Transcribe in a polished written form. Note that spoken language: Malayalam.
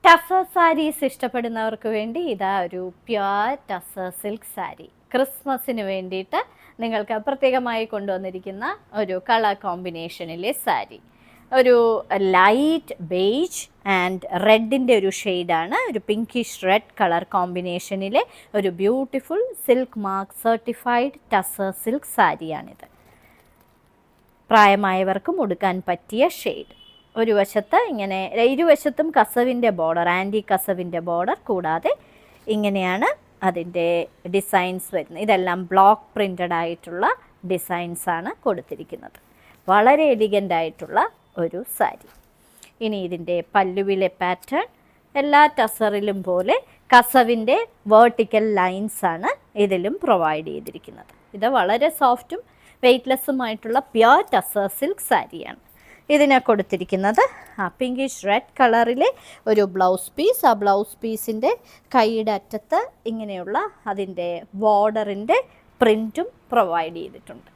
ടസർ സാരീസ് ഇഷ്ടപ്പെടുന്നവർക്ക് വേണ്ടി ഇതാ ഒരു പ്യുവർ ടസർ സിൽക്ക് സാരി ക്രിസ്മസിന് വേണ്ടിയിട്ട് നിങ്ങൾക്ക് പ്രത്യേകമായി കൊണ്ടുവന്നിരിക്കുന്ന ഒരു കളർ കോമ്പിനേഷനിലെ സാരി. ഒരു ലൈറ്റ് ബേജ് ആൻഡ് റെഡിൻ്റെ ഒരു ഷെയ്ഡാണ്, ഒരു പിങ്കിഷ് റെഡ് കളർ കോമ്പിനേഷനിലെ ഒരു beautiful silk mark certified tussar silk സാരിയാണിത്. പ്രായമായവർക്കും ഉടുക്കാൻ പറ്റിയ ഷെയ്ഡ്. ഒരു വശത്ത് ഇങ്ങനെ ഇരുവശത്തും കസവിൻ്റെ ബോർഡർ, ആൻറ്റി കസവിൻ്റെ ബോർഡർ, കൂടാതെ ഇങ്ങനെയാണ് അതിൻ്റെ ഡിസൈൻസ് വരുന്നത്. ഇതെല്ലാം ബ്ലോക്ക് പ്രിൻ്റഡ് ആയിട്ടുള്ള ഡിസൈൻസാണ് കൊടുത്തിരിക്കുന്നത്. വളരെ എലിഗൻ്റ് ആയിട്ടുള്ള ഒരു സാരി. ഇനി ഇതിൻ്റെ പല്ലുവിലെ പാറ്റേൺ എല്ലാ ടസറിലും പോലെ കസവിൻ്റെ വേർട്ടിക്കൽ ലൈൻസാണ് ഇതിലും പ്രൊവൈഡ് ചെയ്തിരിക്കുന്നത്. ഇത് വളരെ സോഫ്റ്റും വെയ്റ്റ്ലെസ്സുമായിട്ടുള്ള പ്യുവർ ടസർ സിൽക്ക് സാരിയാണ്. ഇതിനെ കൊടുത്തിരിക്കുന്നത് പിങ്കിഷ് റെഡ് കളറിലെ ഒരു ബ്ലൗസ് പീസ്. ആ ബ്ലൗസ് പീസിൻ്റെ കൈയുടെ അറ്റത്ത് ഇങ്ങനെയുള്ള അതിൻ്റെ ബോർഡറിൻ്റെ പ്രിൻറ്റും പ്രൊവൈഡ് ചെയ്തിട്ടുണ്ട്.